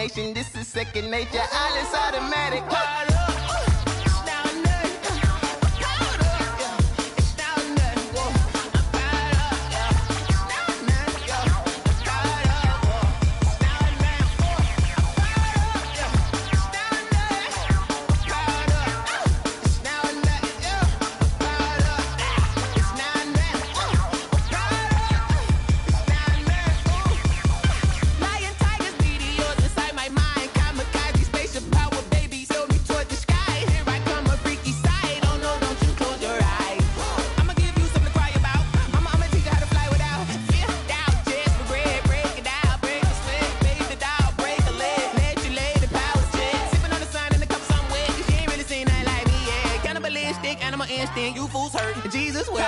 imagination. This is second nature. All is automatic. Animal instinct, you fools hurt. Jesus will.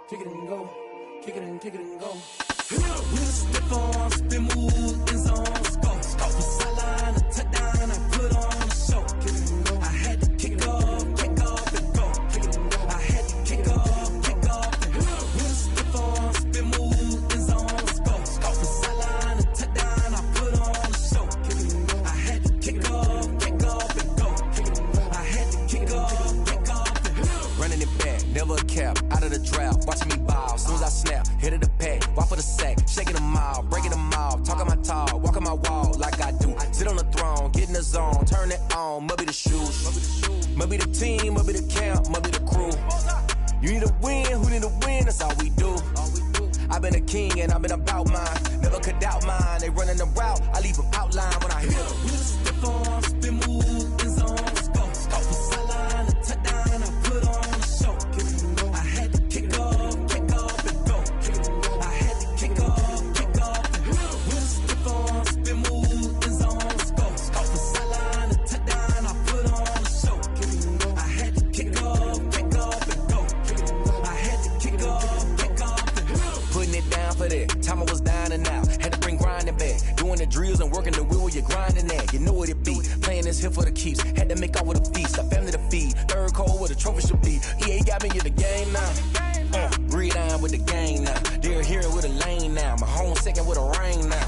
Kick it and go, kick it and go. We'll step on, spin, move, in zone, scope. From sideline to touchdown, I put on a show. Kick it and go. I had to kick off and go. Kick it and go. I had to kick off and go. We'll step on, spin, move, in zone, scope. From sideline to touchdown, I put on a show. Kick it and go. I had to kick off and go. Kick it and go. I had to kick off and go. Running it back, never a cap, out of the drought, watching me ball. Soon as I snap, hit of the pack, walk for the sack, shaking them all, breaking them all, talking my talk, walking my wall like I do. Sit on the throne, get in the zone, turn it on, must be the shoes, must be the team, must be the camp, must be the crew. You need a win, who need a win, that's all we do. I've been a king and I've been about mine, never could doubt mine. They running the route, I leave them outline when I hit them. We'll step on, spin, move, in zone, scope. From sideline to touchdown, I put on a show. Kick it and go. I had to kick off and go. Kick it and go. I had to kick off and go. We'll step on, spin, move, in zone, scope. From sideline to touchdown, I put on a show. Kick it and go. I had to kick off and go. Kick it and go. I had to kick off and go. Putting it down for that, time I was down and out, had to bring grinding back, doing the drills and working the wheel where you're grinding at, you know what it be, playing this here for the keeps, had to make out with a feast, a family to feed, third cold where the trophy should be, EA got me in the game now, breathe on with the gang now, they're hearing with a lane now, my home second with a rain now,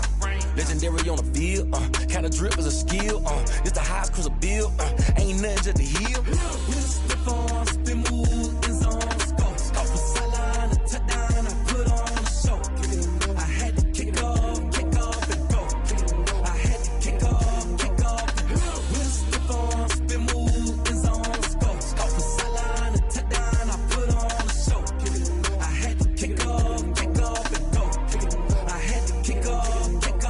legendary on the field, kind of drip is a skill, it's the highest cruiser bill, ain't nothing just to heal. We'll step on, spin, move, in zone, scope. From sideline to touchdown, I put on a show. Kick it and go. I had to kick off and go. Kick it and go. I had to kick off and go. We'll step on, spin, move, in zone, scope. From sideline to touchdown, I put on a show. Kick it and go. I had to kick off and go. Kick it and go. I had to kick off and go.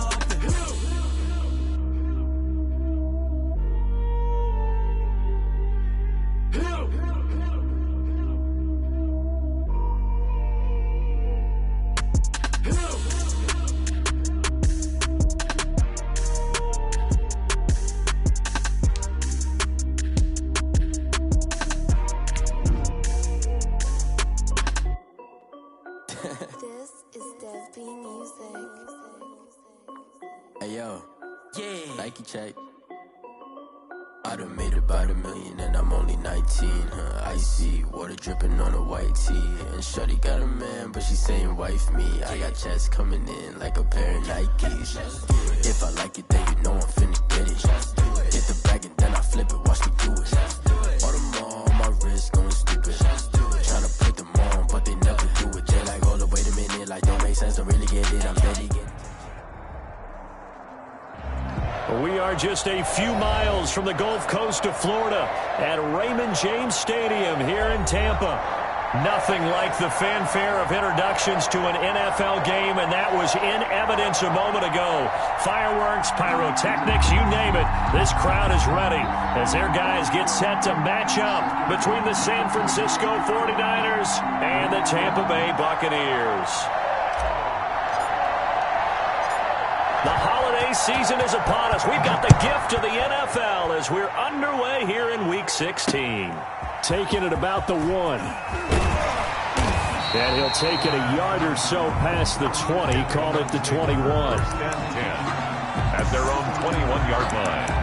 This is Dev B Music. Hey yo, yeah, Nike check. I done made about $1 million and I'm only 19. Icy, water dripping on a white tee. And shorty got a man, but she saying wife me. I got checks coming in like a pair of Nikes. If I like it, then you know I'm finna get it. Get the bag and then I flip it, watch me do it. All them on my wrist going stupid. Tryna put them on, but they never do it. They're like, hold up, wait a minute, like don't make sense, don't really get it, I'm steady getting. We are just a few miles from the Gulf Coast of Florida at Raymond James Stadium here in Tampa. Nothing like the fanfare of introductions to an NFL game, and that was in evidence a moment ago. Fireworks, pyrotechnics, you name it. This crowd is ready as their guys get set to match up between the San Francisco 49ers and the Tampa Bay Buccaneers. The holiday season is upon us. We've got the gift of the NFL as we're underway here in Week 16. Taking it about the 1. And he'll take it a yard or so past the 20, call it the 21. At their own 21-yard line.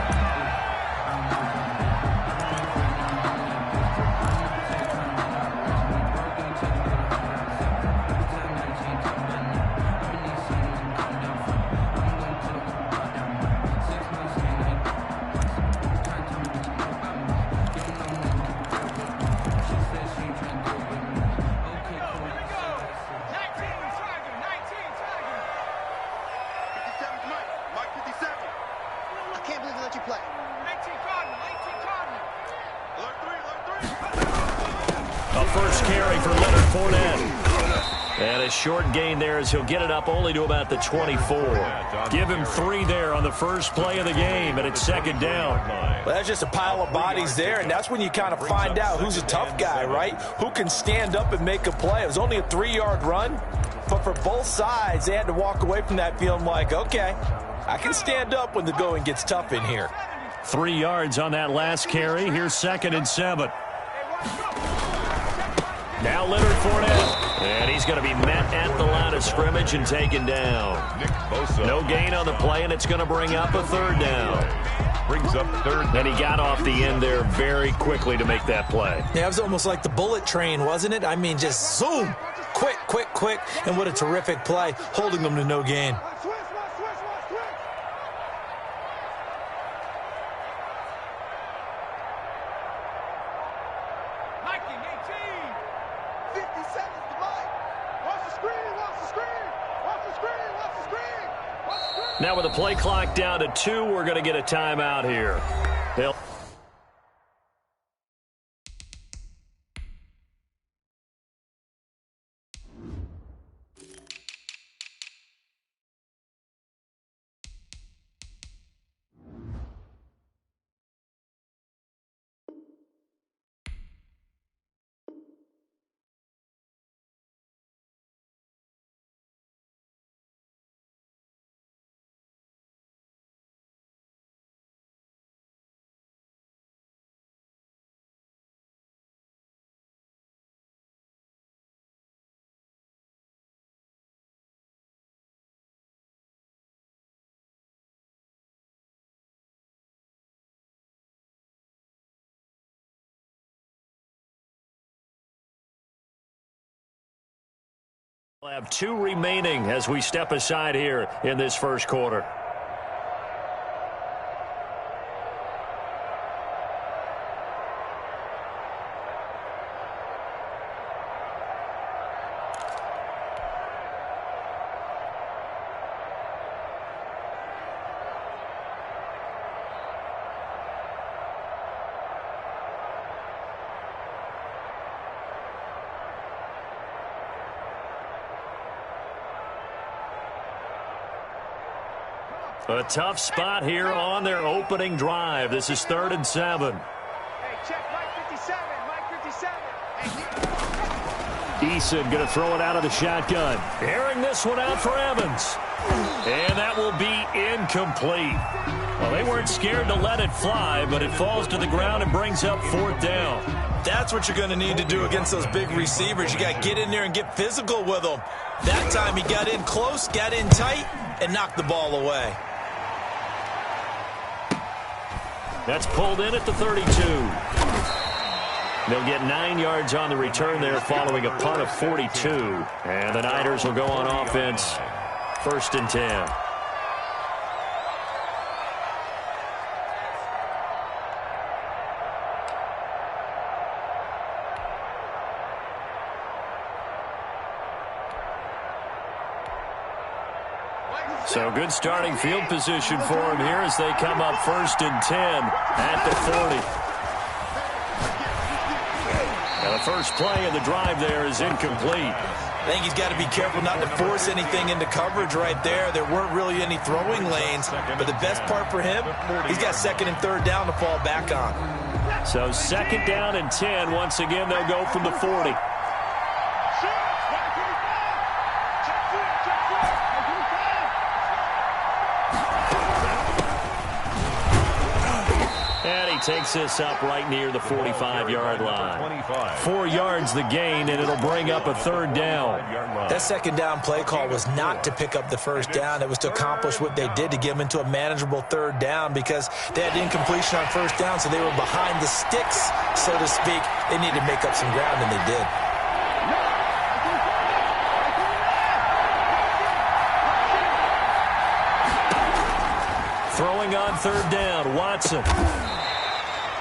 Short gain there as he'll get it up only to about the 24. Give him 3 there on the first play of the game, and it's second down. Well, that's just a pile of bodies there, and that's when you kind of find out who's a tough guy, right? Who can stand up and make a play. It was only a 3-yard run, but for both sides, they had to walk away from that feeling like, okay, I can stand up when the going gets tough in here. 3 yards on that last carry. Here's 2nd and 7. Now Leonard Fournette. And he's going to be met at the line of scrimmage and taken down. No gain on the play, and it's going to bring up a 3rd down. Brings up 3rd. And he got off the end there very quickly to make that play. Yeah, it was almost like the bullet train, wasn't it? I mean, just zoom. Quick, quick, quick. And what a terrific play, holding them to no gain. Now with the play clock down to 2, we're going to get a timeout here. We'll have 2 remaining as we step aside here in this first quarter. A tough spot here on their opening drive. This is 3rd and 7. Hey, check Mike 57. Mike 57. Eason going to throw it out of the shotgun. Airing this one out for Evans. And that will be incomplete. Well, they weren't scared to let it fly, but it falls to the ground and brings up 4th down. That's what you're going to need to do against those big receivers. You got to get in there and get physical with them. That time he got in close, got in tight, and knocked the ball away. That's pulled in at the 32. They'll get 9 yards on the return there following a punt of 42. And the Niners will go on offense, 1st and 10. So good starting field position for him here as they come up 1st and 10 at the 40. Now the first play of the drive there is incomplete. I think he's got to be careful not to force anything into coverage right there. There weren't really any throwing lanes, but the best part for him, he's got 2nd and 3rd down to fall back on. So 2nd down and 10. Once again, they'll go from the 40. Takes this up right near the 45-yard line. 4 yards the gain, and it'll bring up a 3rd down. That 2nd down play call was not to pick up the 1st down. It was to accomplish what they did to get them into a manageable 3rd down because they had incompletion on 1st down, so they were behind the sticks, so to speak. They needed to make up some ground, and they did. Throwing on 3rd down, Watson.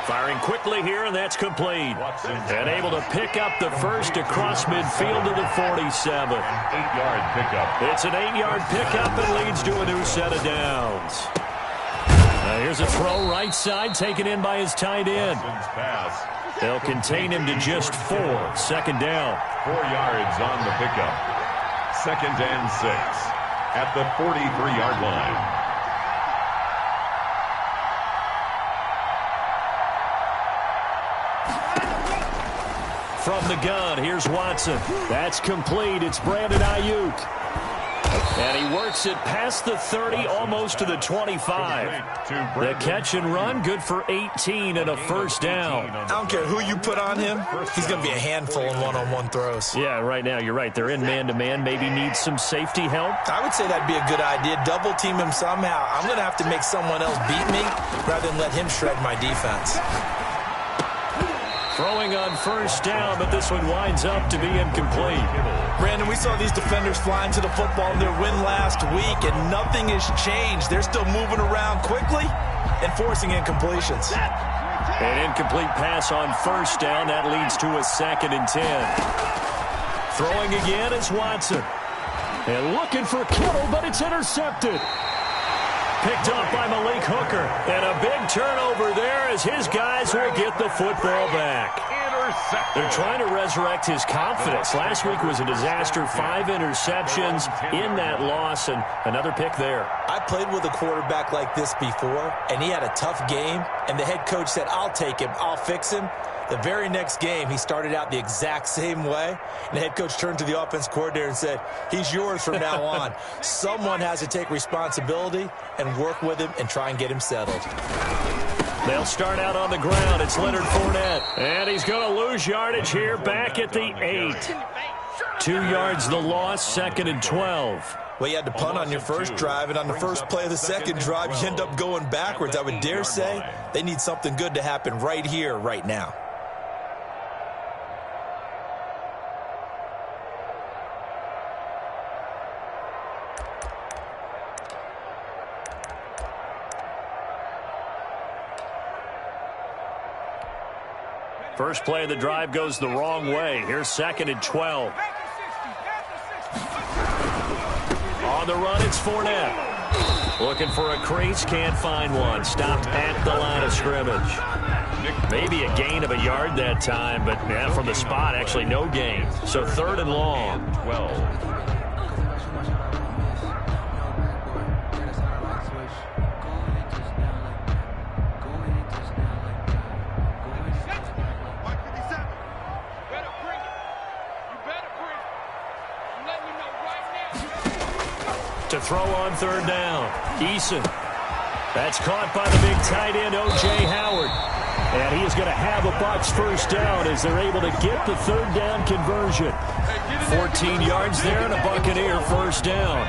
Firing quickly here, and that's complete. And able to pick up the first across midfield to the 47. 8-yard pickup. It's an 8-yard pickup and leads to a new set of downs. Here's a throw right side taken in by his tight end. They'll contain him to just 4. 2nd down. 4 yards on the pickup. 2nd and 6 at the 43-yard line. From the gun, here's Watson. That's complete. It's Brandon Ayuk. And he works it past the 30, almost to the 25. The catch and run, good for 18 and a 1st down. I don't care who you put on him. He's going to be a handful in one-on-one throws. Yeah, right now, you're right. They're in man-to-man. Maybe needs some safety help. I would say that'd be a good idea. Double team him somehow. I'm going to have to make someone else beat me rather than let him shred my defense. Throwing on 1st down, but this one winds up to be incomplete. Brandon, we saw these defenders flying to the football in their win last week, and nothing has changed. They're still moving around quickly and forcing incompletions. An incomplete pass on 1st down. That leads to a 2nd and 10. Throwing again is Watson. And looking for Kittle, but it's intercepted. Picked up by Malik Hooker. And a big turnover there as his guys will get the football back. They're trying to resurrect his confidence. Last week was a disaster. 5 interceptions in that loss, and another pick there. I played with a quarterback like this before, and he had a tough game, and the head coach said, I'll take him, I'll fix him. The very next game, he started out the exact same way, and the head coach turned to the offense coordinator and said, he's yours from now on. Someone has to take responsibility and work with him and try and get him settled. They'll start out on the ground. It's Leonard Fournette. And he's going to lose yardage here back at the 8. 2 yards the loss, 2nd and 12. Well, you had to punt on your first drive, and on the first play of the second drive, you end up going backwards. I would dare say they need something good to happen right here, right now. First play of the drive goes the wrong way. Here's 2nd and 12. On the run, it's Fournette. Looking for a crease, can't find one. Stopped at the line of scrimmage. Maybe a gain of a yard that time, but yeah, from the spot, actually no gain. So 3rd and long. 12. To throw on 3rd down. Eason. That's caught by the big tight end, O.J. Howard. And he is going to have a Bucs 1st down as they're able to get the 3rd down conversion. 14 yards there and a Buccaneer 1st down.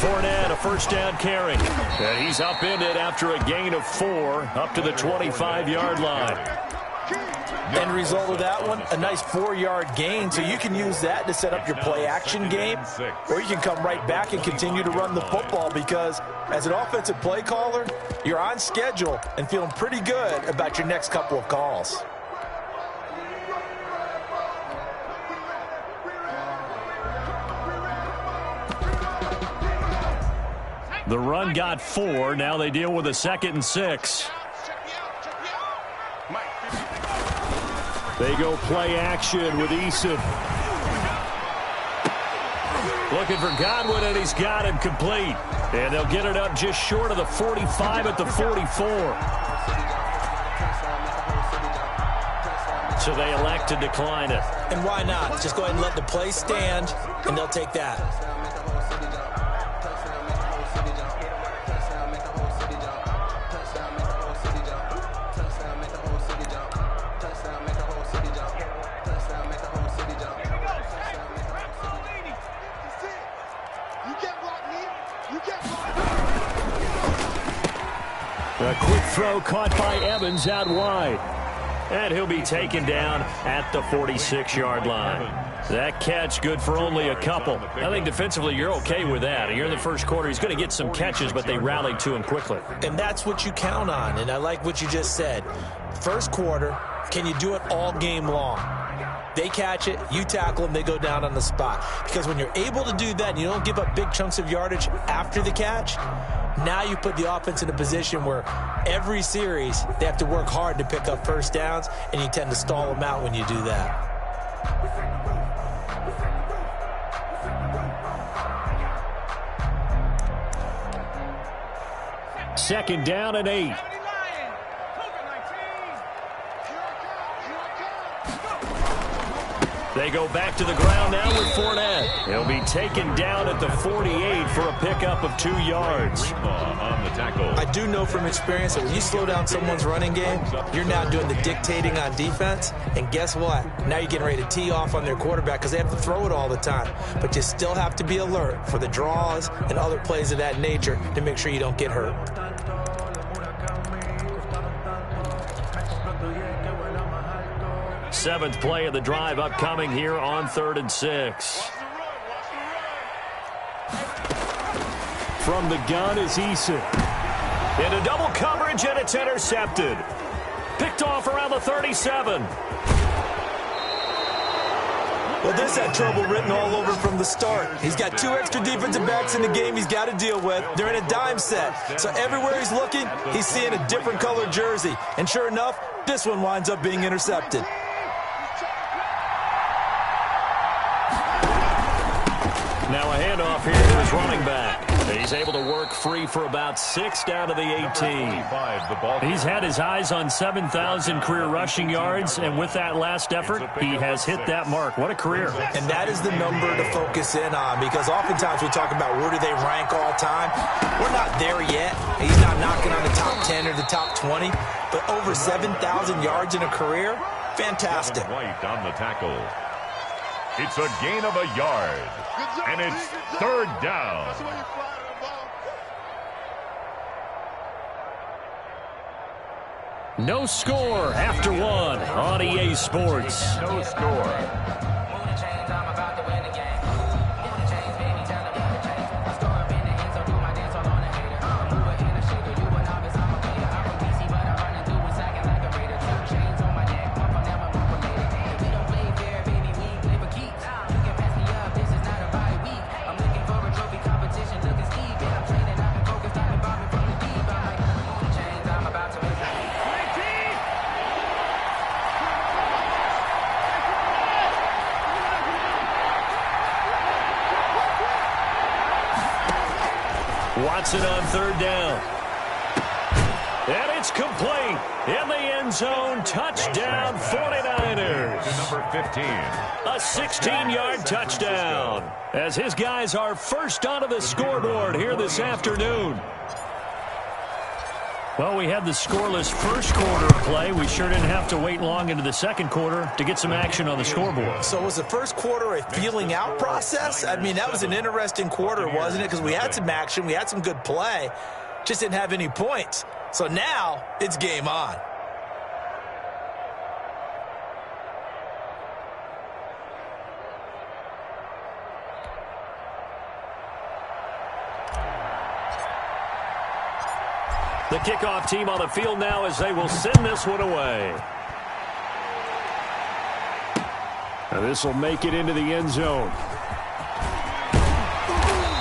Fournette, a first down carry. And he's upended after a gain of 4 up to the 25-yard line. End result of that one, a nice 4-yard gain, so you can use that to set up your play-action game, or you can come right back and continue to run the football because as an offensive play caller, you're on schedule and feeling pretty good about your next couple of calls. The run got 4. Now they deal with a 2nd and 6. They go play action with Eason. Looking for Godwin, and he's got him complete. And they'll get it up just short of the 45 at the 44. So they elect to decline it. And why not? Just go ahead and let the play stand, and they'll take that. A quick throw caught by Evans out wide. And he'll be taken down at the 46-yard line. That catch good for only a couple. I think defensively you're okay with that. You're in the first quarter. He's going to get some catches, but they rallied to him quickly. And that's what you count on, and I like what you just said. First quarter, can you do it all game long? They catch it, you tackle them, they go down on the spot. Because when you're able to do that and you don't give up big chunks of yardage after the catch, now you put the offense in a position where every series they have to work hard to pick up first downs, and you tend to stall them out when you do that. Second down and 8. They go back to the ground now with Fournette. He'll be taken down at the 48 for a pickup of 2 yards. On the tackle. I do know from experience that when you slow down someone's running game, you're now doing the dictating on defense. And guess what? Now you're getting ready to tee off on their quarterback because they have to throw it all the time. But you still have to be alert for the draws and other plays of that nature to make sure you don't get hurt. Seventh play of the drive upcoming here on 3rd and 6. From the gun is Eason. Into double coverage, and it's intercepted. Picked off around the 37. Well, this had trouble written all over from the start. He's got 2 extra defensive backs in the game he's got to deal with. They're in a dime set. So everywhere he's looking, he's seeing a different colored jersey. And sure enough, this one winds up being intercepted. Now a handoff here to his running back. He's able to work free for about 6 down to the 18. He's had his eyes on 7,000 career rushing yards, and with that last effort, he has hit that mark. What a career. And that is the number to focus in on, because oftentimes we talk about where do they rank all time. We're not there yet. He's not knocking on the top 10 or the top 20, but over 7,000 yards in a career, fantastic. White on the tackle. It's a gain of a yard, and it's 3rd down. No score after 1 on EA Sports. No score. Watson on 3rd down. And it's complete. In the end zone, touchdown 49ers. Number 15. A 16-yard touchdown. As his guys are first onto the scoreboard here this afternoon. Well, we had the scoreless first quarter of play. We sure didn't have to wait long into the second quarter to get some action on the scoreboard. So was the first quarter a feeling out process? I mean, that was an interesting quarter, wasn't it? Because we had some action, we had some good play, just didn't have any points. So now it's game on. The kickoff team on the field now as they will send this one away. Now this will make it into the end zone.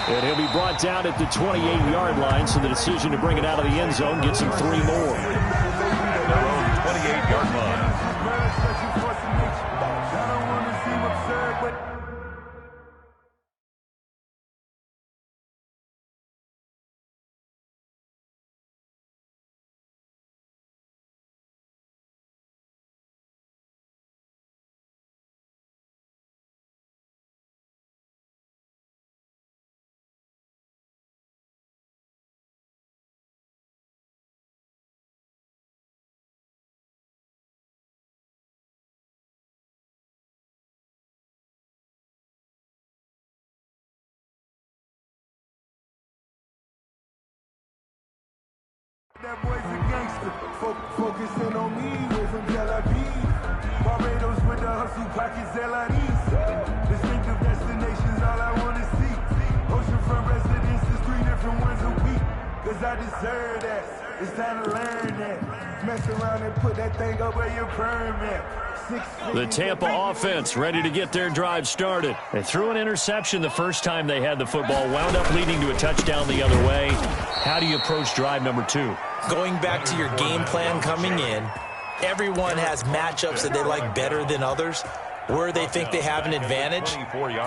And he'll be brought down at the 28-yard line, so the decision to bring it out of the end zone gets him 3 more. Their own 28-yard line. That boy's a gangster, focusing on me, way from Tel Aviv. Barbados with the hustle pockets, LIDs. Distinctive destinations, all I want to see. Oceanfront residences, 3 different ones a week. Cause I deserve that, it's time to learn that. Mess around and put that thing up where your permit. The Tampa offense ready to get their drive started. They threw an interception the first time they had the football, wound up leading to a touchdown the other way. How do you approach drive number 2? Going back to your game plan coming in, everyone has matchups that they like better than others. Where they think they have an advantage,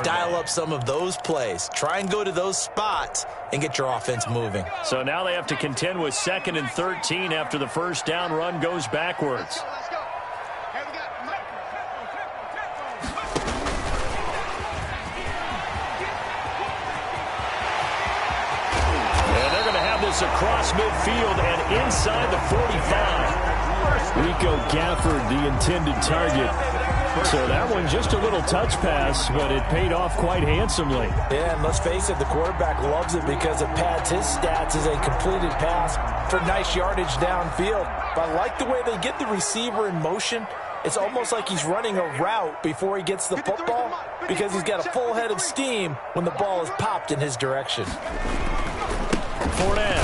dial up some of those plays. Try and go to those spots and get your offense moving. So now they have to contend with 2nd and 13 after the first down run goes backwards. Across midfield and inside the 45. Rico Gafford, the intended target. So that one just a little touch pass, but it paid off quite handsomely. Yeah, and let's face it, the quarterback loves it because it pads his stats as a completed pass for nice yardage downfield. But I like the way they get the receiver in motion. It's almost like he's running a route before he gets the football because he's got a full head of steam when the ball is popped in his direction. Fournette.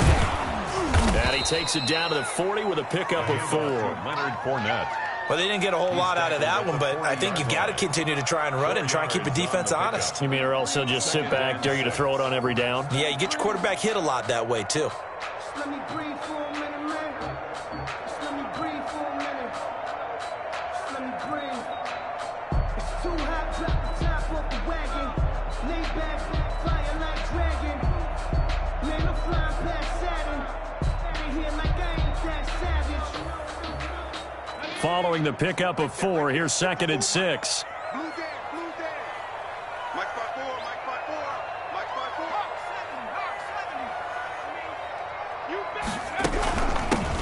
And he takes it down to the 40 with a pickup of 4. Leonard Fournette. Well, they didn't get a whole lot out of that one, but I think you've got to continue to try and run and try and keep the defense honest. You mean or else they'll just sit back, dare you to throw it on every down? Yeah, you get your quarterback hit a lot that way, too. Let me breathe for a minute, man. Let me breathe for a minute. Let me breathe. It's too hot, drop the top off the wagon. Lay back, fire like dragon. Man, I'm flying past Saturn. Out of here like I ain't that savage. Following the pickup of 4, here's 2nd and 6. Blue there. Mike 5-4, Mike 5-4, Mike 5-4.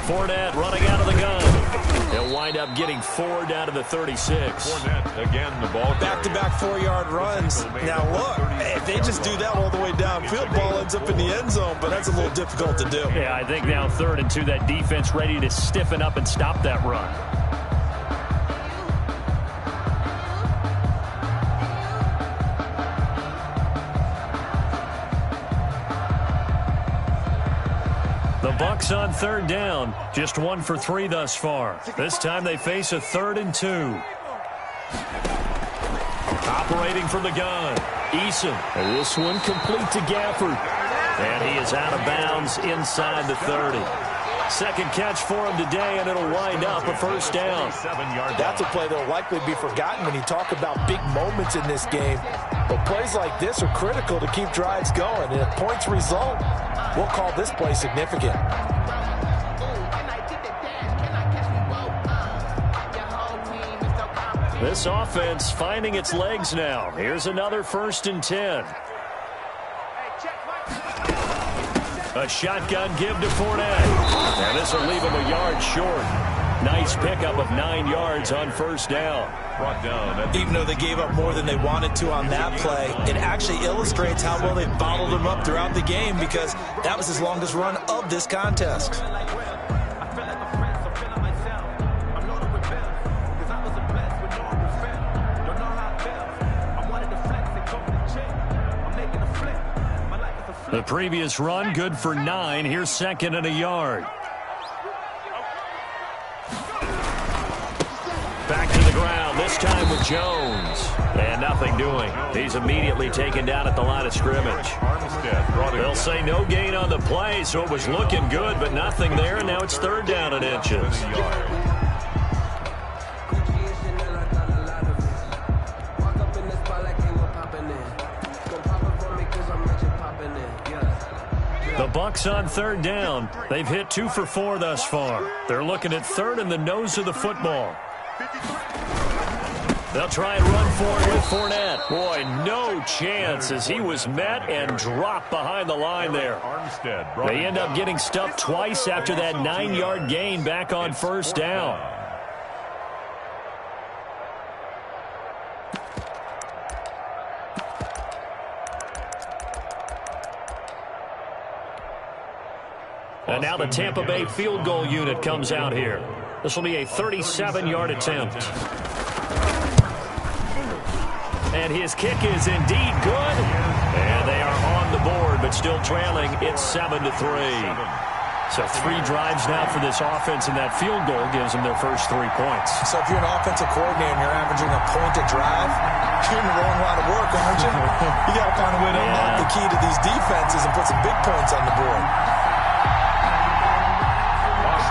Fournette running out of the gun. He'll wind up getting 4 down to the 36. Fournette, again, the ball. Back-to-back 4-yard runs. Now, look, if they just do that all the way downfield, ball ends up in the end zone, but that's a little difficult to do. Yeah, I think now 3rd and 2, that defense ready to stiffen up and stop that run. The Bucs on 3rd down, just 1 for 3 thus far. This time they face a 3rd and 2. Operating from the gun, Eason. And this one complete to Gafford. And he is out of bounds inside the 30. Second catch for him today, and it'll wind up a first down. That's a play that will likely be forgotten when you talk about big moments in this game. But plays like this are critical to keep drives going. And if points result, we'll call this play significant. This offense finding its legs now. Here's another 1st and 10. A shotgun give to Fournette. And this will leave him a yard short. Nice pickup of 9 yards on first down. Brought down. Even though they gave up more than they wanted to on that play, it actually illustrates how well they bottled them up throughout the game, because that was his longest run of this contest. The previous run, good for 9. Here's second and a yard. Back to the ground, this time with Jones. And nothing doing. He's immediately taken down at the line of scrimmage. They'll say no gain on the play, so it was looking good, but nothing there, and now it's third down and inches. The Bucs on third down. They've hit 2 for 4 thus far. They're looking at third and the nose of the football. They'll try and run for it with Fournette. Boy, no chance as he was met and dropped behind the line there. They end up getting stuffed twice after that 9-yard gain back on first down. And now the Tampa Bay field goal unit comes out here. This will be a 37-yard attempt. And his kick is indeed good. And they are on the board, but still trailing. It's 7-3. So 3 drives now for this offense, and that field goal gives them their first 3 points. So if you're an offensive coordinator and you're averaging a point a drive, you're in the wrong line of work, aren't you? You got to find a way to unlock the key to these defenses and put some big points on the board.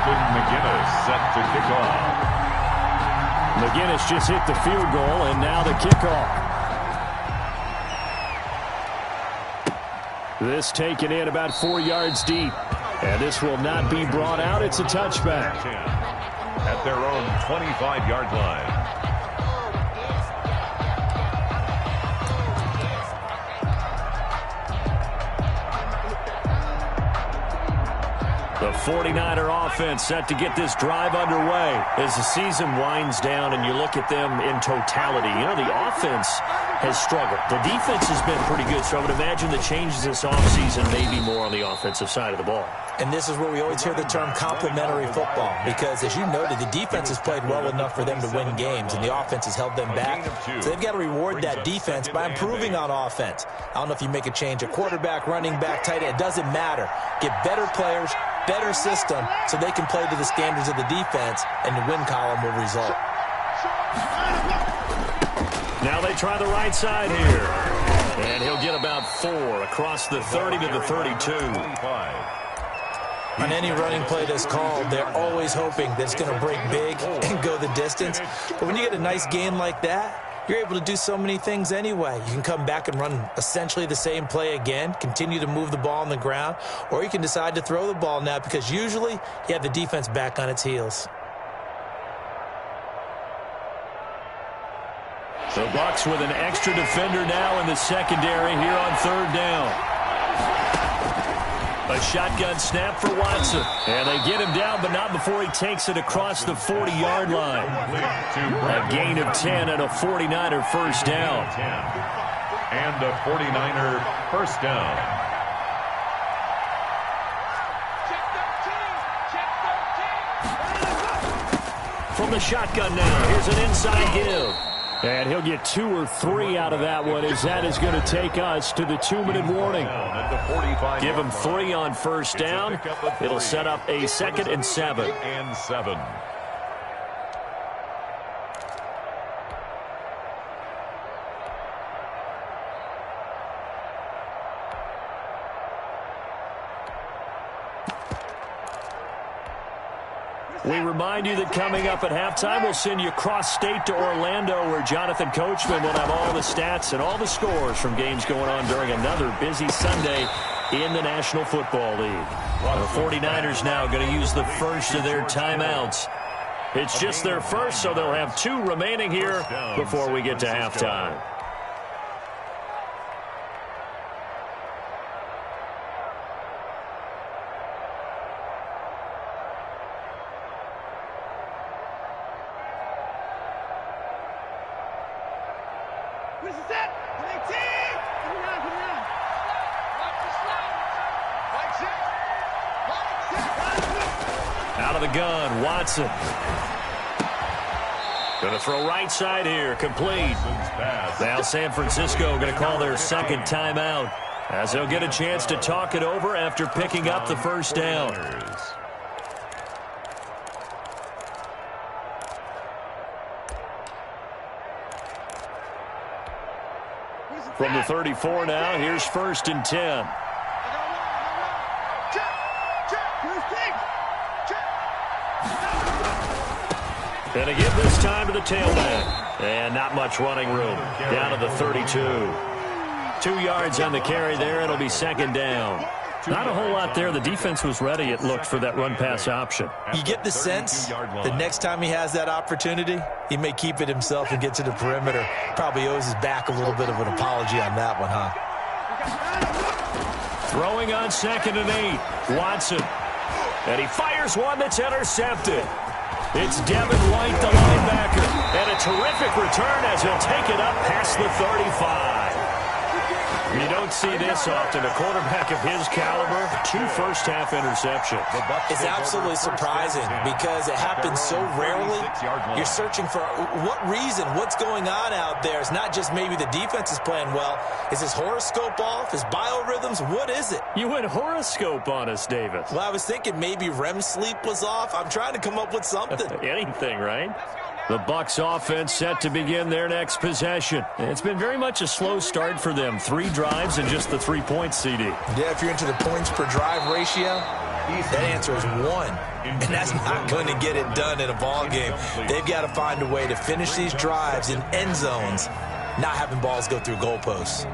McGinnis set to kick off. McGinnis just hit the field goal, and now the kickoff. This taken in about 4 yards deep. And this will not be brought out. It's a touchback. At their own 25-yard line. The 49er offense set to get this drive underway as the season winds down and you look at them in totality. You know, the offense has struggled. The defense has been pretty good, so I would imagine the changes this offseason may be more on the offensive side of the ball. And this is where we always hear the term complementary football, because as you noted, the defense has played well enough for them to win games, and the offense has held them back. So they've got to reward that defense by improving on offense. I don't know if you make a change, a quarterback, running back, tight end, it doesn't matter. Get better players, better system, so they can play to the standards of the defense, and the win column will result. Now they try the right side here. And he'll get about 4 across the 30 to the 32. On any running play that's called, they're always hoping that it's going to break big and go the distance. But when you get a nice gain like that, you're able to do so many things anyway. You can come back and run essentially the same play again, continue to move the ball on the ground, or you can decide to throw the ball now because usually you have the defense back on its heels. The Bucs with an extra defender now in the secondary here on third down. A shotgun snap for Watson. And they get him down, but not before he takes it across the 40-yard line. A gain of 10 and a 49er first down. And a 49er first down. From the shotgun now, here's an inside give. And he'll get 2 or 3 out of that one, as that is going to take us to the 2-minute warning. Give him 3 on first down. It'll set up a 2nd and 7. We remind you that coming up at halftime, we'll send you cross-state to Orlando, where Jonathan Coachman will have all the stats and all the scores from games going on during another busy Sunday in the National Football League. The 49ers now going to use the first of their timeouts. It's just their first, so they'll have 2 remaining here before we get to halftime. Out of the gun, Watson. Going to throw right side here, complete. Now San Francisco going to call their second timeout, as they'll get a chance to talk it over after picking up the first down. From the 34 now, here's 1st and 10. And again this time to the tailback. And not much running room. Down to the 32. 2 yards on the carry there. It'll be 2nd down. Not a whole lot there. The defense was ready, it looked, for that run-pass option. You get the sense the next time he has that opportunity, he may keep it himself and get to the perimeter. Probably owes his back a little bit of an apology on that one, huh? Throwing on 2nd and 8. Watson. And he fires one that's intercepted. It's Devin White, the linebacker. And a terrific return as he'll take it up past the 35. You don't see this often. A quarterback of his caliber, 2 first-half interceptions. It's absolutely surprising because it happens so rarely. You're searching for what reason, what's going on out there. It's not just maybe the defense is playing well. Is his horoscope off? His biorhythms? What is it? You went horoscope on us, Davis. Well, I was thinking maybe REM sleep was off. I'm trying to come up with something. Anything, right? The Bucs offense set to begin their next possession. It's been very much a slow start for them. 3 drives and just the 3 points, CD. Yeah, if you're into the points per drive ratio, that answer is 1. And that's not going to get it done in a ball game. They've got to find a way to finish these drives in end zones, not having balls go through goalposts.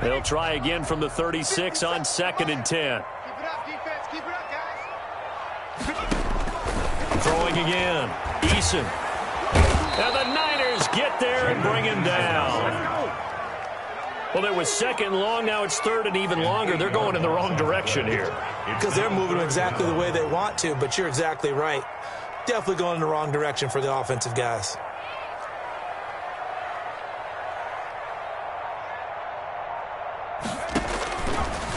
They'll try again from the 36 on 2nd and 10. Keep it up, defense. Keep it up, guys. Throwing again. Eason. And the Niners get there and bring him down. Well, it was 2nd long. Now it's 3rd and even longer. They're going in the wrong direction here. Because they're moving exactly the way they want to, but you're exactly right. Definitely going in the wrong direction for the offensive guys.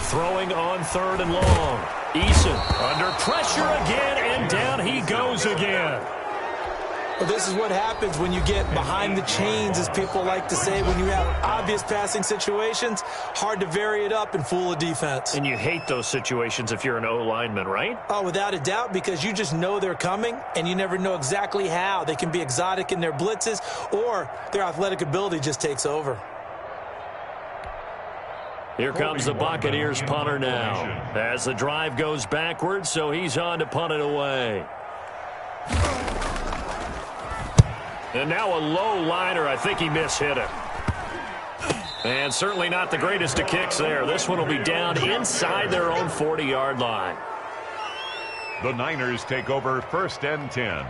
Throwing on 3rd and long. Eason under pressure again, and down he goes again. Well, this is what happens when you get behind the chains, as people like to say. When you have obvious passing situations, hard to vary it up and fool a defense. And you hate those situations if you're an O-lineman, right? Oh, without a doubt, because you just know they're coming, and you never know exactly how. They can be exotic in their blitzes, or their athletic ability just takes over. Here comes the Buccaneers punter now, as the drive goes backwards, so he's on to punt it away. And now a low liner. I think he mishit it. And certainly not the greatest of kicks there. This one will be down inside their own 40-yard line. The Niners take over 1st and 10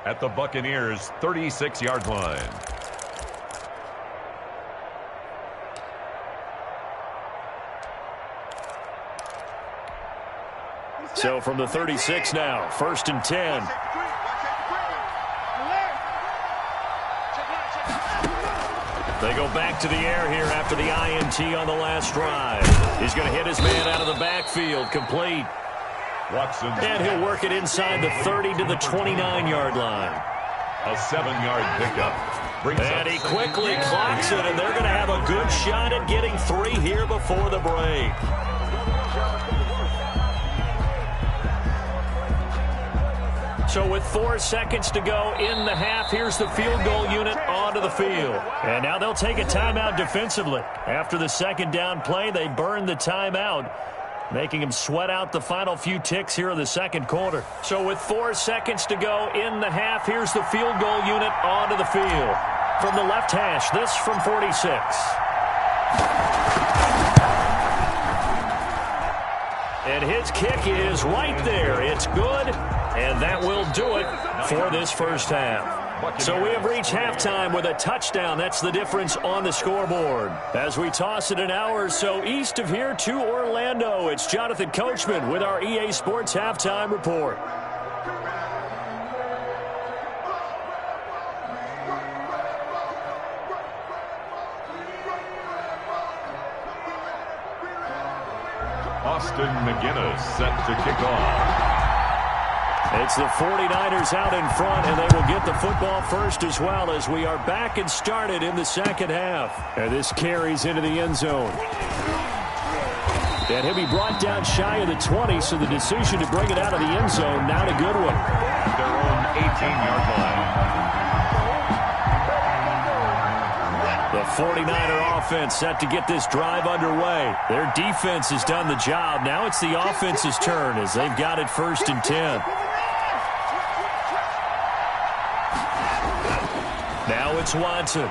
at the Buccaneers' 36-yard line. So from the 36 now, 1st and 10. They go back to the air here after the INT on the last drive. He's going to hit his man out of the backfield, complete. Watson. And he'll work it inside the 30 to the 29-yard line. A 7-yard pickup. And he quickly clocks it, and they're going to have a good shot at getting 3 here before the break. So with 4 seconds to go in the half, here's the field goal unit onto the field. And now they'll take a timeout defensively. After the 2nd down play, they burn the timeout, making them sweat out the final few ticks here in the 2nd quarter. So with 4 seconds to go in the half, here's the field goal unit onto the field. From the left hash, this from 46. And his kick is right there. It's good, and that will do it for this first half. So we have reached halftime with a touchdown. That's the difference on the scoreboard. As we toss it an hour or so east of here to Orlando, it's Jonathan Coachman with our EA Sports Halftime Report. Austin McGinnis set to kick off. It's the 49ers out in front, and they will get the football first as well as we are back and started in the second half. And this carries into the end zone. And he'll be brought down shy of the 20, so the decision to bring it out of the end zone, not a good one. At their own 18-yard line. The 49er offense set to get this drive underway. Their defense has done the job. Now it's the offense's turn as they've got it 1st and 10. Now it's Watson.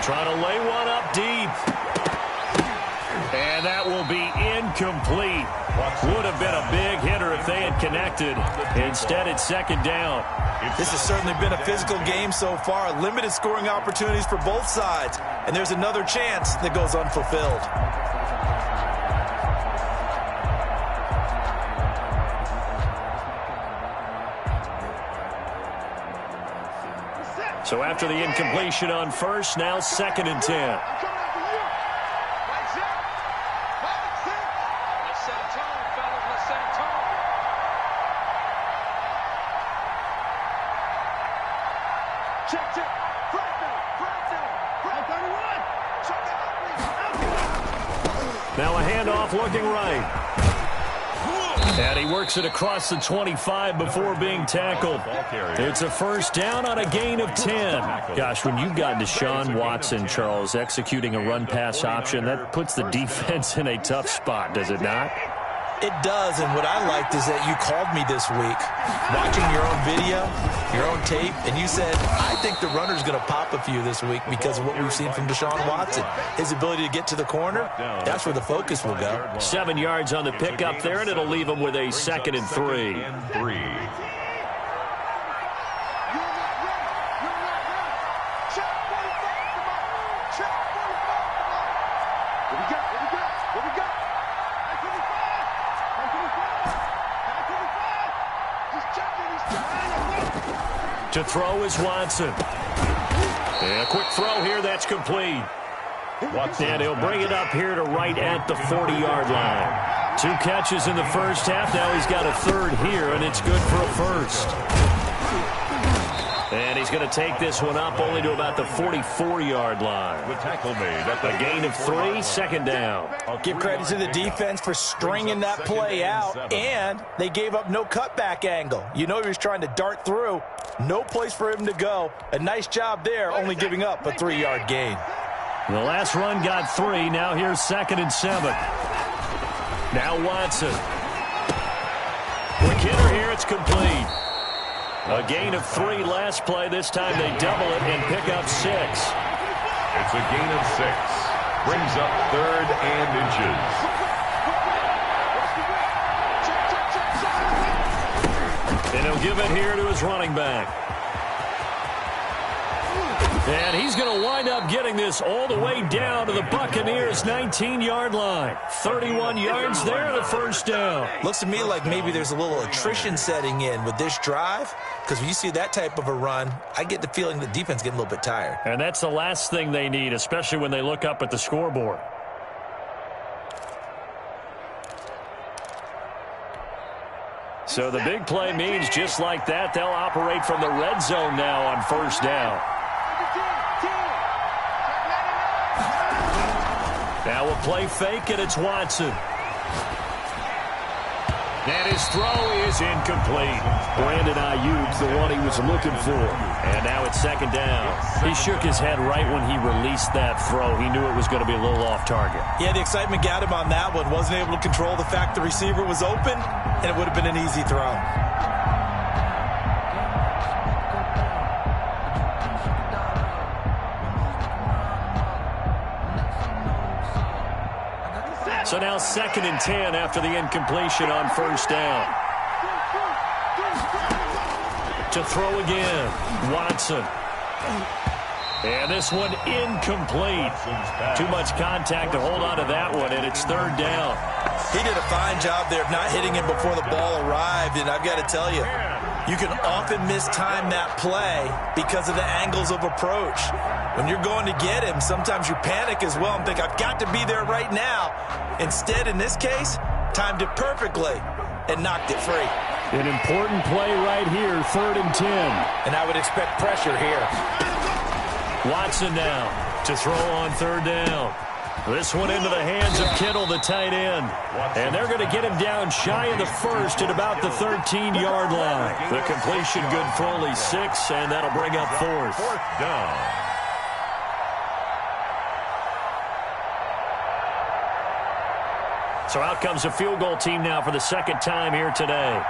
Trying to lay one up deep. And that will be incomplete. Would have been a big hitter if they had connected. Instead, it's 2nd down. This has certainly been a physical game so far. Limited scoring opportunities for both sides. And there's another chance that goes unfulfilled. So after the incompletion on first, now 2nd and 10. Now a handoff looking right. And he works it across the 25 before being tackled. It's a 1st down on a gain of 10. Gosh, when you've got Deshaun Watson, Charles, executing a run-pass option, that puts the defense in a tough spot, does it not? It does, and what I liked is that you called me this week, watching your own video, your own tape, and you said, I think the runner's going to pop a few this week because of what we've seen from Deshaun Watson. His ability to get to the corner, that's where the focus will go. 7 yards on the pickup there, and it'll leave him with a 2nd and 3. To throw is Watson. And a quick throw here, that's complete. And he'll bring it up here to right at the 40-yard line. 2 catches in the first half. Now he's got a 3rd here, and it's good for a 1st. And he's going to take this one up only to about the 44-yard line. The tackle made at the a gain of 3, 2nd down. I'll give credit to the defense for stringing that play out, and they gave up no cutback angle. You know he was trying to dart through. No place for him to go. A nice job there, only giving up a 3-yard gain. The last run got 3. Now here's 2nd and 7. Now Watson. Quick hitter here. It's complete. A gain of 3 last play. This time they double it and pick up 6. It's a gain of 6. Brings up 3rd and inches. And he'll give it here to his running back. And he's going to wind up getting this all the way down to the Buccaneers' 19-yard line. 31 yards there, the 1st down. Looks to me like maybe there's a little attrition setting in with this drive, because when you see that type of a run, I get the feeling the defense getting a little bit tired. And that's the last thing they need, especially when they look up at the scoreboard. So the big play means just like that, they'll operate from the red zone now on 1st down. Now a play fake, and it's Watson. And his throw is incomplete. Brandon Ayuk, the one he was looking for. And now it's 2nd down. He shook his head right when he released that throw. He knew it was going to be a little off target. Yeah, the excitement got him on that one. Wasn't able to control the fact the receiver was open, and it would have been an easy throw. So now 2nd and 10 after the incompletion on 1st down. To throw again. Watson. And this one incomplete. Too much contact to hold on to that one, and it's third down. He did a fine job there of not hitting him before the ball arrived, and I've got to tell you, you can often mistime that play because of the angles of approach. When you're going to get him, sometimes you panic as well and think, I've got to be there right now. Instead, in this case, timed it perfectly and knocked it free. An important play right here, 3rd and 10. And I would expect pressure here. Watson now to throw on 3rd down. This one into the hands of Kittle, the tight end. And they're going to get him down shy of the first at about the 13-yard line. The completion good for only 6, and that'll bring up 4th. 4th down. So out comes a field goal team now for the second time here today.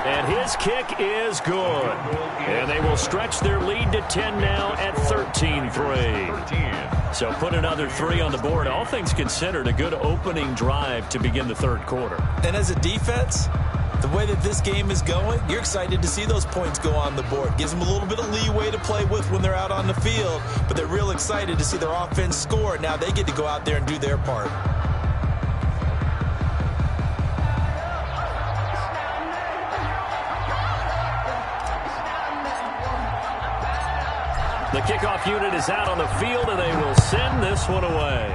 And his kick is good. And they will stretch their lead to 10 now at 13-3. So put another 3 on the board. All things considered, a good opening drive to begin the third quarter. And as a defense, the way that this game is going, you're excited to see those points go on the board. Gives them a little bit of leeway to play with when they're out on the field, but they're real excited to see their offense score. Now they get to go out there and do their part. The kickoff unit is out on the field, and they will send this one away.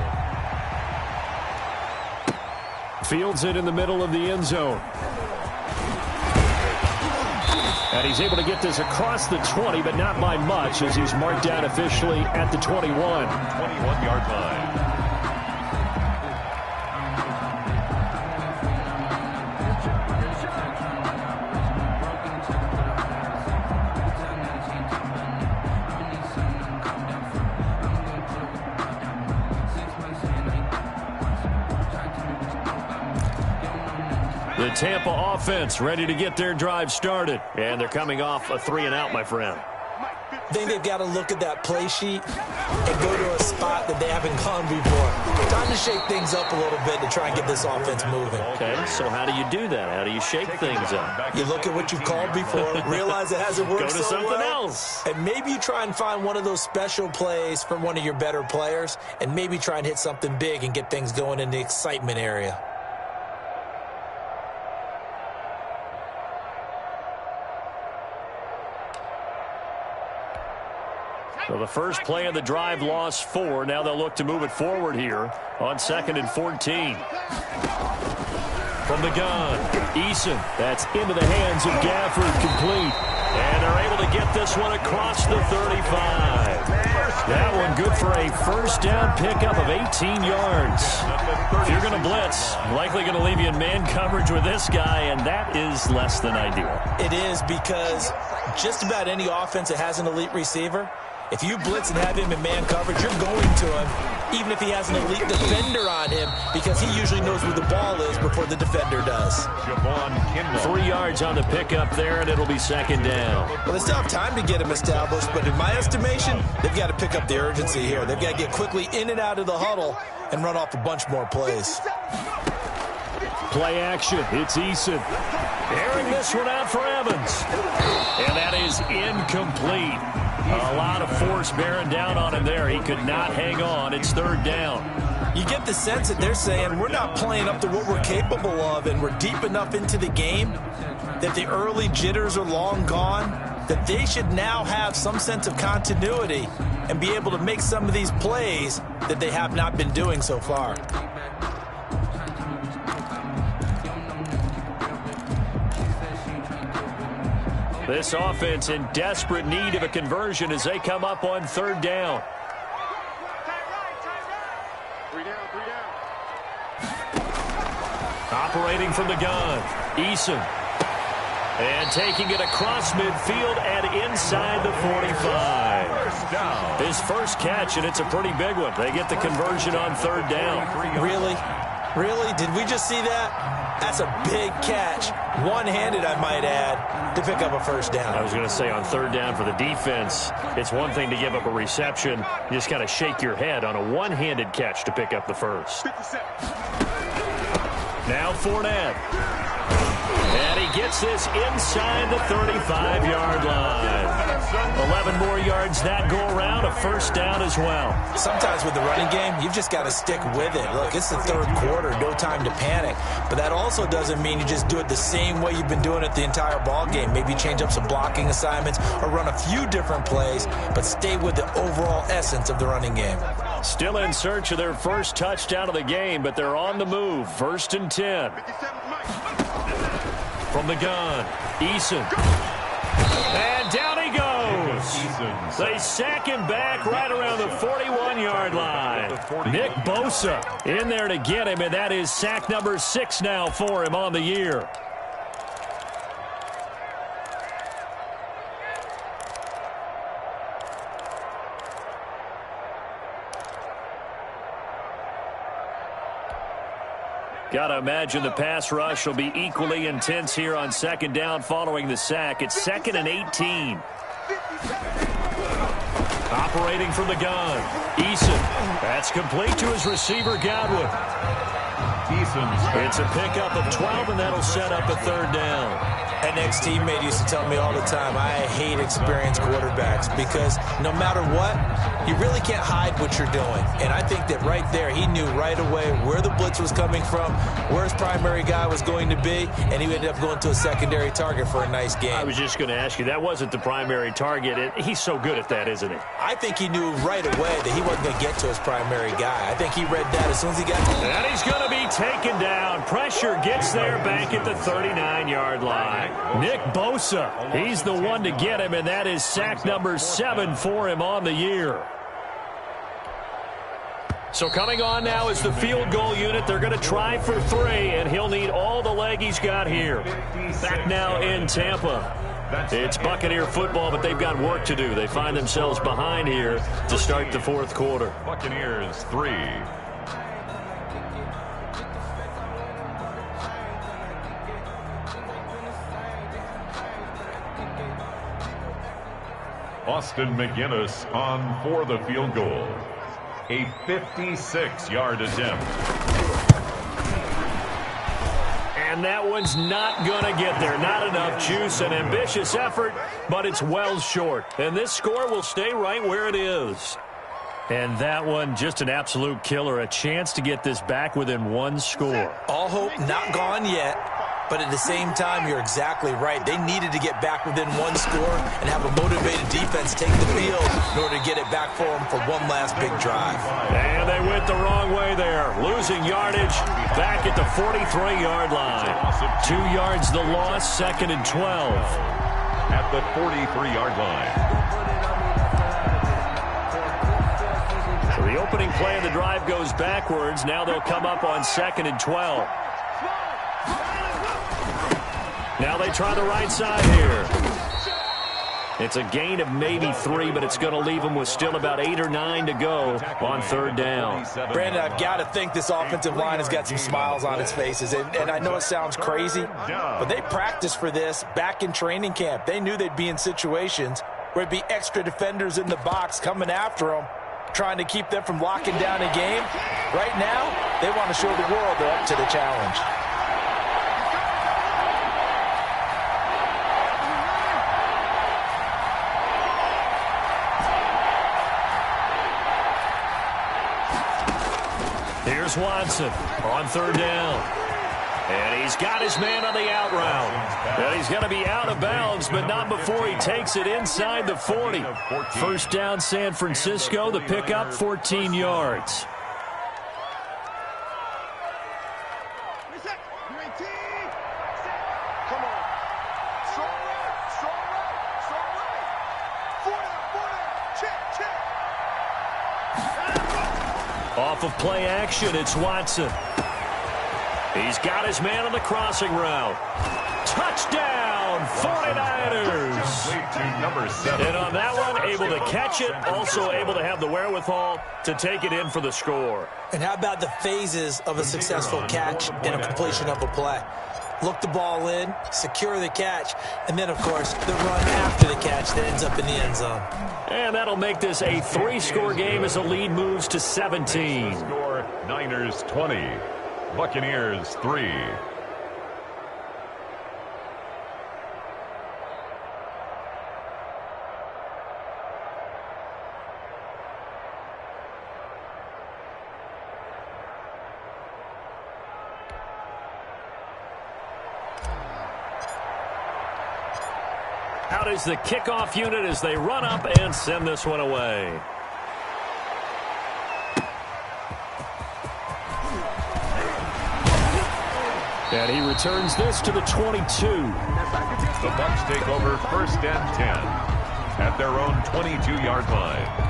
Fields it in the middle of the end zone. And he's able to get this across the 20, but not by much, as he's marked down officially at the 21. 21-yard line. The Tampa offense ready to get their drive started. And they're coming off a 3-and-out, my friend. I think they've got to look at that play sheet and go to a spot that they haven't gone before. Time to shake things up a little bit to try and get this offense moving. Okay, so how do you do that? How do you shake things up? You look at what you've called before, realize it hasn't worked Go to so something well, else. and maybe you try and find one of those special plays from one of your better players, and maybe try and hit something big and get things going in the excitement area. So the first play of the drive lost 4. Now they'll look to move it forward here on 2nd and 14. From the gun, Eason. That's into the hands of Gafford, complete. And they're able to get this one across the 35. That one good for a first down pickup of 18 yards. If you're going to blitz, likely going to leave you in man coverage with this guy, and that is less than ideal. It is, because just about any offense that has an elite receiver, if you blitz and have him in man coverage, you're going to him, even if he has an elite defender on him, because he usually knows where the ball is before the defender does. 3 yards on the pickup there, and it'll be 2nd down. Well, they still have time to get him established, but in my estimation, they've got to pick up the urgency here. They've got to get quickly in and out of the huddle and run off a bunch more plays. Play action. It's Eason. Airing this one out for Evans. And that is incomplete. A lot of force bearing down on him there. He could not hang on. It's 3rd down. You get the sense that they're saying we're not playing up to what we're capable of, and we're deep enough into the game that the early jitters are long gone, that they should now have some sense of continuity and be able to make some of these plays that they have not been doing so far. This offense in desperate need of a conversion as they come up on 3rd down. Operating from the gun, Eason. And taking it across midfield and inside the 45. His first catch, and it's a pretty big one. They get the conversion on 3rd down. Really? Really? Did we just see that? That's a big catch, one-handed, I might add, to pick up a first down. I was going to say on third down for the defense, it's one thing to give up a reception. You just got to shake your head on a one-handed catch to pick up the first. Now Fournette. And he gets this inside the 35-yard line. 11 more yards that go around, a first down as well. Sometimes with the running game, you've just got to stick with it. Look, it's the third quarter, no time to panic. But that also doesn't mean you just do it the same way you've been doing it the entire ball game. Maybe change up some blocking assignments or run a few different plays, but stay with the overall essence of the running game. Still in search of their first touchdown of the game, but they're on the move. 1st and 10. From the gun, Eason. And down he goes. They sack him back right around the 41-yard line. Nick Bosa in there to get him, and that is sack number 6 now for him on the year. Got to imagine the pass rush will be equally intense here on second down following the sack. It's 2nd and 18. Operating from the gun, Eason. That's complete to his receiver, Godwin. It's a pickup of 12, and that'll set up a third down. An ex-teammate used to tell me all the time, I hate experienced quarterbacks because no matter what, you really can't hide what you're doing. And I think that right there, he knew right away where the blitz was coming from, where his primary guy was going to be, and he ended up going to a secondary target for a nice game. I was just going to ask you, that wasn't the primary target. He's so good at that, isn't he? I think he knew right away that he wasn't going to get to his primary guy. I think he read that as soon as he got to him. And he's going to be taken down. Pressure gets there back at the 39-yard line. Nick Bosa, he's the one to get him, and that is sack number 7 for him on the year. So coming on now is the field goal unit. They're going to try for 3, and he'll need all the leg he's got here. Back now in Tampa. It's Buccaneer football, but they've got work to do. They find themselves behind here to start the fourth quarter. Buccaneers 3. Austin McGinnis on for the field goal. A 56-yard attempt. And that one's not going to get there. Not enough juice. An ambitious effort, but it's well short. And this score will stay right where it is. And that one, just an absolute killer. A chance to get this back within 1 score. All hope not gone yet. But at the same time, you're exactly right. They needed to get back within 1 score and have a motivated defense take the field in order to get it back for them for one last big drive. And they went the wrong way there. Losing yardage back at the 43-yard line. 2 yards the loss, 2nd and 12. At the 43-yard line. So the opening play of the drive goes backwards. Now they'll come up on 2nd and 12. Now they try the right side here. It's a gain of maybe 3, but it's going to leave them with still about 8 or 9 to go on third down. Brandon, I've got to think this offensive line has got some smiles on its faces. And I know it sounds crazy, but they practiced for this back in training camp. They knew they'd be in situations where it'd be extra defenders in the box coming after them, trying to keep them from locking down a game. Right now, they want to show the world they're up to the challenge. Here's Watson on third down. And he's got his man on the out route. And he's going to be out of bounds, but not before he takes it inside the 40. First down, San Francisco. The pickup, 14 yards. Off of play action, it's Watson. He's got his man on the crossing route. Touchdown! 49ers. To number 7. And on that one, able to catch it, also able to have the wherewithal to take it in for the score. And how about the phases of a successful catch and a completion of a play? Look the ball in, secure the catch, and then, of course, the run after the catch that ends up in the end zone. And that'll make this a 3-score game as the lead moves to 17. Score Niners 20, Buccaneers 3. Out is the kickoff unit as they run up and send this one away. And he returns this to the 22. The Bucs take over 1st and 10 at their own 22-yard line.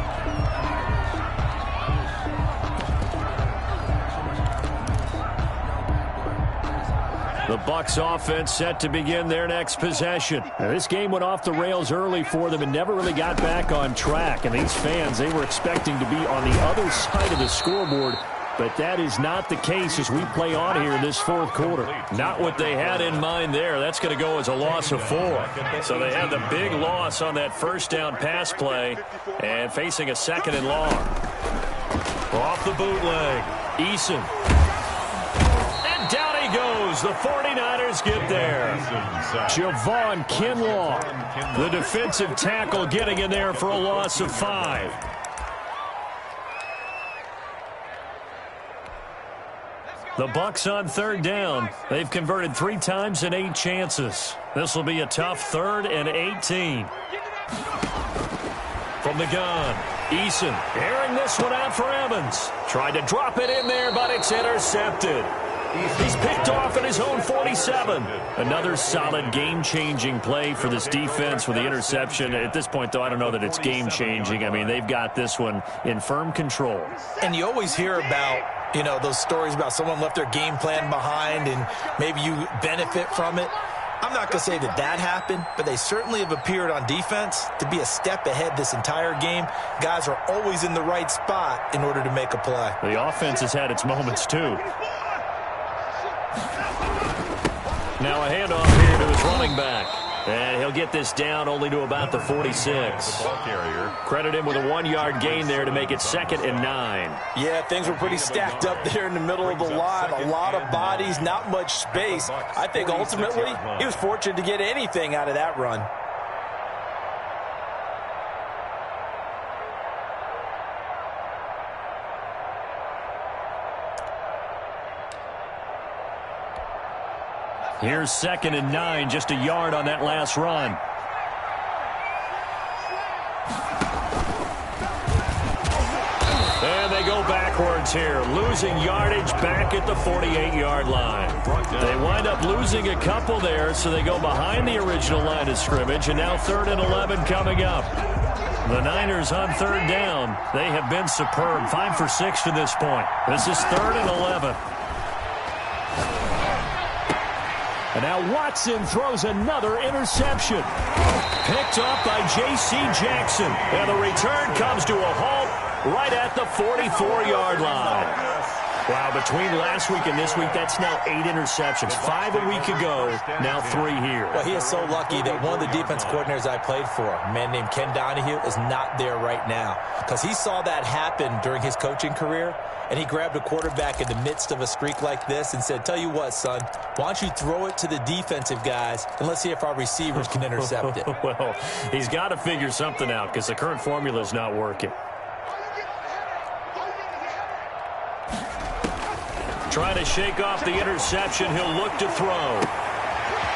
The Bucs offense set to begin their next possession. Now, this game went off the rails early for them and never really got back on track. And these fans, they were expecting to be on the other side of the scoreboard. But that is not the case as we play on here in this 4th quarter. Not what they had in mind there. That's going to go as a loss of 4. So they had the big loss on that 1st down pass play and facing a 2nd and long. Off the bootleg, Eason. And down he goes. The 49ers get there. Javon Kinlaw, the defensive tackle, getting in there for a loss of 5. The Bucs on 3rd down. They've converted 3 times in 8 chances. This will be a tough 3rd and 18. From the gun, Eason airing this one out for Evans. Tried to drop it in there, but it's intercepted. He's picked off at his own 47. Another solid game-changing play for this defense with the interception. At this point, though, I don't know that it's game-changing. I mean, they've got this one in firm control. And you always hear about, you know, those stories about someone left their game plan behind and maybe you benefit from it. I'm not going to say that that happened, but they certainly have appeared on defense to be a step ahead this entire game. Guys are always in the right spot in order to make a play. The offense has had its moments, too. Now a handoff here to his running back. And he'll get this down only to about the 46. Credit him with a 1-yard gain there to make it 2nd and 9. Yeah, things were pretty stacked up there in the middle of the line. A lot of bodies, not much space. I think ultimately he was fortunate to get anything out of that run. Here's 2nd and 9, just a yard on that last run. And they go backwards here, losing yardage back at the 48-yard line. They wind up losing a couple there, so they go behind the original line of scrimmage, and now 3rd and 11 coming up. The Niners on 3rd down. They have been superb, 5 for 6 to this point. This is 3rd and 11. And now Watson throws another interception. Picked up by J.C. Jackson. And the return comes to a halt right at the 44-yard line. Wow, between last week and this week, that's now 8 interceptions. 5 a week ago, now 3 here. Well, he is so lucky that one of the defense coordinators I played for, a man named Ken Donahue, is not there right now. Because he saw that happen during his coaching career, and he grabbed a quarterback in the midst of a streak like this and said, tell you what, son, why don't you throw it to the defensive guys, and let's see if our receivers can intercept it. Well, he's got to figure something out because the current formula is not working. Trying to shake off the interception. He'll look to throw.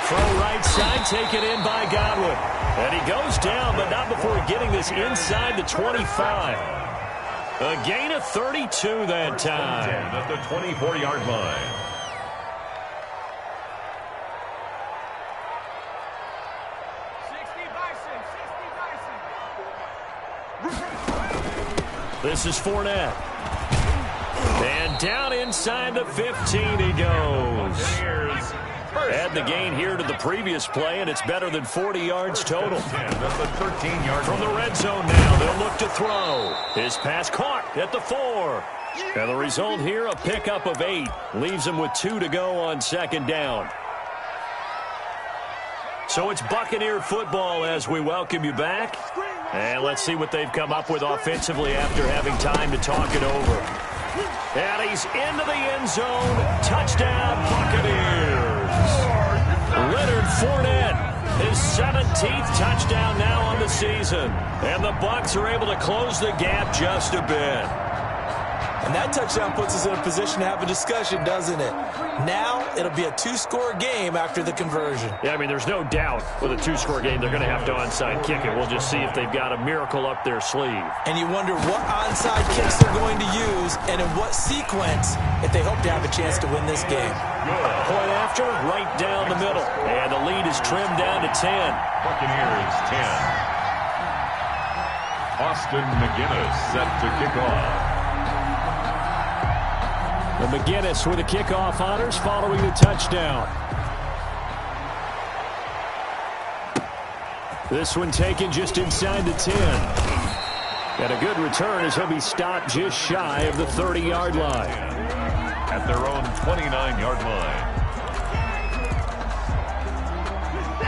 Throw right side, taken in by Godwin. And he goes down, but not before getting this inside the 25. A gain of 32 that time. At the 24-yard line. This is Fournette. And down inside the 15 he goes. Add the gain here to the previous play, and it's better than 40 yards total. That's a 13-yard From the red zone now, they'll look to throw. His pass caught at the 4. And the result here, a pickup of 8. Leaves him with 2 to go on second down. So it's Buccaneer football as we welcome you back. And let's see what they've come up with offensively after having time to talk it over. And he's into the end zone. Touchdown, Buccaneers. Leonard Fournette, his 17th touchdown now on the season. And the Bucs are able to close the gap just a bit. And that touchdown puts us in a position to have a discussion, doesn't it? Now, it'll be a 2-score game after the conversion. Yeah, I mean, there's no doubt with a 2-score game, they're going to have to onside kick it. We'll just see if they've got a miracle up their sleeve. And you wonder what onside kicks they're going to use and in what sequence if they hope to have a chance to win this game. Point after, right down the middle. And the lead is trimmed down to 10. Buccaneers 10. Austin McGinnis set to kick off. The McGinnis with the kickoff honors following the touchdown. This one taken just inside the 10. And a good return as he'll be stopped just shy of the 30-yard line. At their own 29-yard line.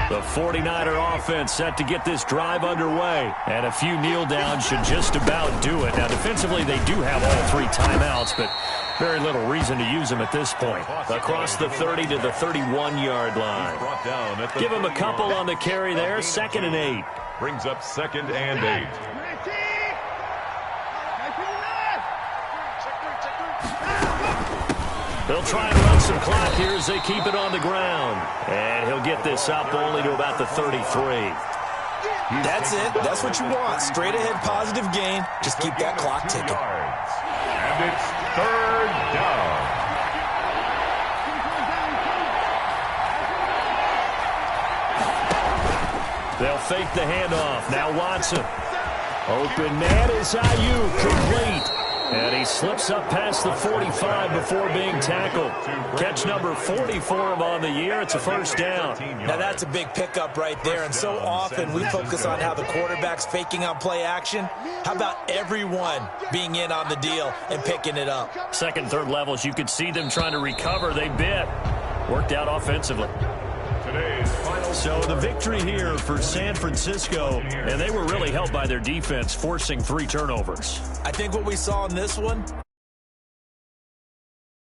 The 49er offense set to get this drive underway. And a few kneel downs should just about do it. Now, defensively, they do have all 3 timeouts, but very little reason to use them at this point. Across the 30 to the 31-yard line. Give him a couple on the carry there. 2nd and 8. Brings up 2nd and 8. They'll try and run some clock here as they keep it on the ground. And he'll get this up only to about the 33. That's it. That's what you want. Straight ahead positive gain. Just keep that clock ticking. And it's 3rd down. They'll fake the handoff. Now Watson. Open man is Ayuk, complete. And he slips up past the 45 before being tackled. Catch number 40 for him on the year. It's a first down. Now that's a big pickup right there. And so often we focus on how the quarterback's faking on play action. How about everyone being in on the deal and picking it up? Second, third levels, you could see them trying to recover. They bit. Worked out offensively. So the victory here for San Francisco, and they were really helped by their defense, forcing 3 turnovers. I think what we saw in this one